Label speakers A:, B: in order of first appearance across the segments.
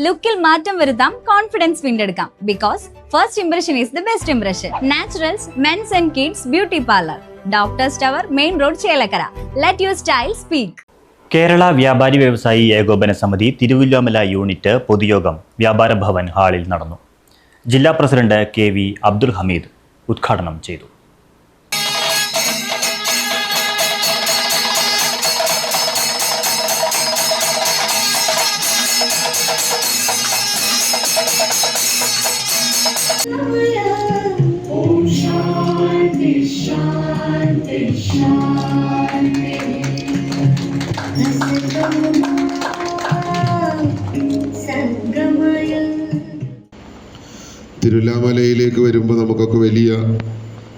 A: ലുക്കിൽ മാറ്റം വരുത്താം, കോൺഫിഡൻസ് വീണ്ടെടുക്കാം. Because first impression is the best impression. Naturals men's and kids beauty parlour, Doctors Tower, Main Road, Chelakkara. Let your style speak.
B: Kerala Vyapari Vyavasayi ഏകോപന സമിതി Thiruvilwamala unit പൊതുയോഗം വ്യാപാര ഭവൻ ഹാളിൽ നടന്നു. ജില്ലാ പ്രസിഡന്റ് KV അബ്ദുൽ ഹമീദ് ഉദ്ഘാടനം ചെയ്തു.
C: തിരുവല്ലാമലയിലേക്ക് വരുമ്പോൾ നമുക്കൊക്കെ വലിയ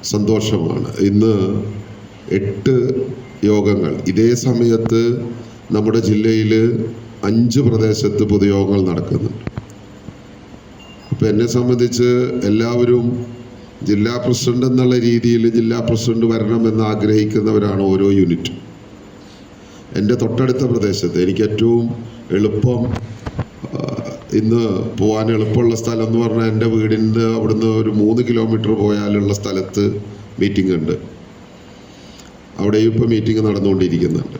C: സന്തോഷമാണ്. ഇന്ന് 8 യോഗങ്ങൾ ഇതേ സമയത്ത് നമ്മുടെ ജില്ലയിൽ 5 പ്രദേശത്ത് പൊതുയോഗങ്ങൾ നടക്കുന്നുണ്ട്. അപ്പോൾ എന്നെ സംബന്ധിച്ച് എല്ലാവരും ജില്ലാ പ്രസിഡന്റ് എന്നുള്ള രീതിയിൽ ജില്ലാ പ്രസിഡന്റ് വരണമെന്ന് ആഗ്രഹിക്കുന്നവരാണ് ഓരോ യൂണിറ്റും. എൻ്റെ തൊട്ടടുത്ത പ്രദേശത്ത് എനിക്ക് ഏറ്റവും എളുപ്പം ഇന്ന് പോകാൻ എളുപ്പമുള്ള സ്ഥലം എന്ന് പറഞ്ഞാൽ എൻ്റെ വീടിൻ്റെ അവിടുന്ന് ഒരു 3 കിലോമീറ്റർ പോയാലുള്ള സ്ഥലത്ത് മീറ്റിംഗ് ഉണ്ട്. അവിടെയും ഇപ്പോൾ മീറ്റിംഗ് നടന്നുകൊണ്ടിരിക്കുന്നുണ്ട്.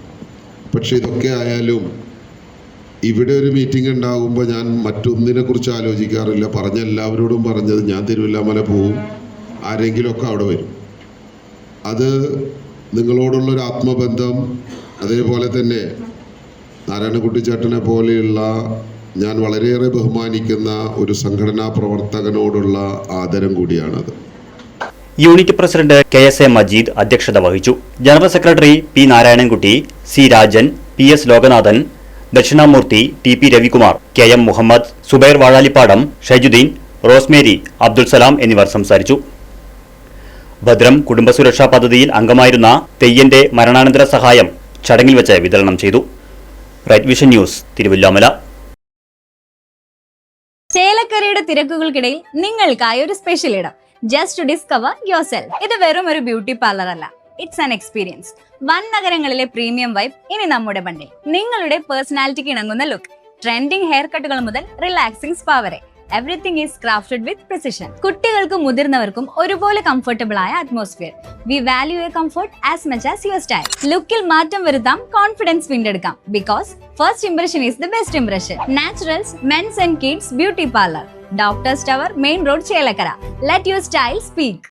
C: പക്ഷെ ഇതൊക്കെ ആയാലും ഇവിടെ ഒരു മീറ്റിംഗ് ഉണ്ടാകുമ്പോൾ ഞാൻ മറ്റൊന്നിനെ കുറിച്ച് ആലോചിക്കാറില്ല. പറഞ്ഞ എല്ലാവരോടും പറഞ്ഞത് ഞാൻ തിരുവല്ലാമല പോവും, ആരെങ്കിലുമൊക്കെ അവിടെ വരും. അത് നിങ്ങളോടുള്ളൊരു ആത്മബന്ധം, അതേപോലെ തന്നെ നാരായണക്കുട്ടി ചേട്ടനെ പോലെയുള്ള ഞാൻ വളരെയേറെ ബഹുമാനിക്കുന്ന ഒരു സംഘടനാ പ്രവർത്തകനോടുള്ള ആദരം കൂടിയാണത്.
B: യൂണിറ്റ് പ്രസിഡന്റ് KSA മജീദ് അധ്യക്ഷത വഹിച്ചു. General secretary P Narayanankutty, C Rajan, PS Lokanathan, Dakshinamurthy, TP Ravikumar, KM Muhammad, Zubair Vazhalippadam, Shaijuddin, Rosemary, Abdul Salam എന്നിവർ സംസാരിച്ചു. ഭദ്രം കുടുംബസുരക്ഷാ പദ്ധതിയിൽ അംഗമായിരുന്ന തെയ്യന്റെ മരണാനന്തര സഹായം ചടങ്ങിൽ വെച്ച് വിതരണം ചെയ്തു. Right Vision News, Thiruvilwamala.
A: ചേലക്കരയുടെ തിരക്കുകൾക്കിടയിൽ നിങ്ങൾക്കായി ഒരു സ്പെഷ്യൽ ഇടം, just to discover yourself. ഇത് വെറും ഒരു ബ്യൂട്ടി പാർലർ അല്ല, ഇറ്റ്സ് ആൻ എക്സ്പീരിയൻസ്. വൻ നഗരങ്ങളിലെ പ്രീമിയം വൈബ് ഇനി നമ്മുടെ ബണ്ടിൽ. നിങ്ങളുടെ പേഴ്സണാലിറ്റിക്ക് ഇണങ്ങുന്ന ലുക്ക്, ട്രെൻഡിംഗ് ഹെയർ കട്ടുകൾ മുതൽ റിലാക്സിംഗ് സ്പാ വരെ, everything is crafted with precision. കുട്ടികൾക്കും മുതിർന്നവർക്കും ഒരുപോലെ കംഫർട്ടബിൾ ആയ atmosphere. We value your comfort as much as your style. ലുക്കിൽ മാറ്റം വരുത്താം, കോൺഫിഡൻസ് വീണ്ടെടുക്കാം. Because first impression is the best impression. Naturals men's and kids beauty parlour, Doctors Tower, Main Road, Chelakkara. Let your style speak.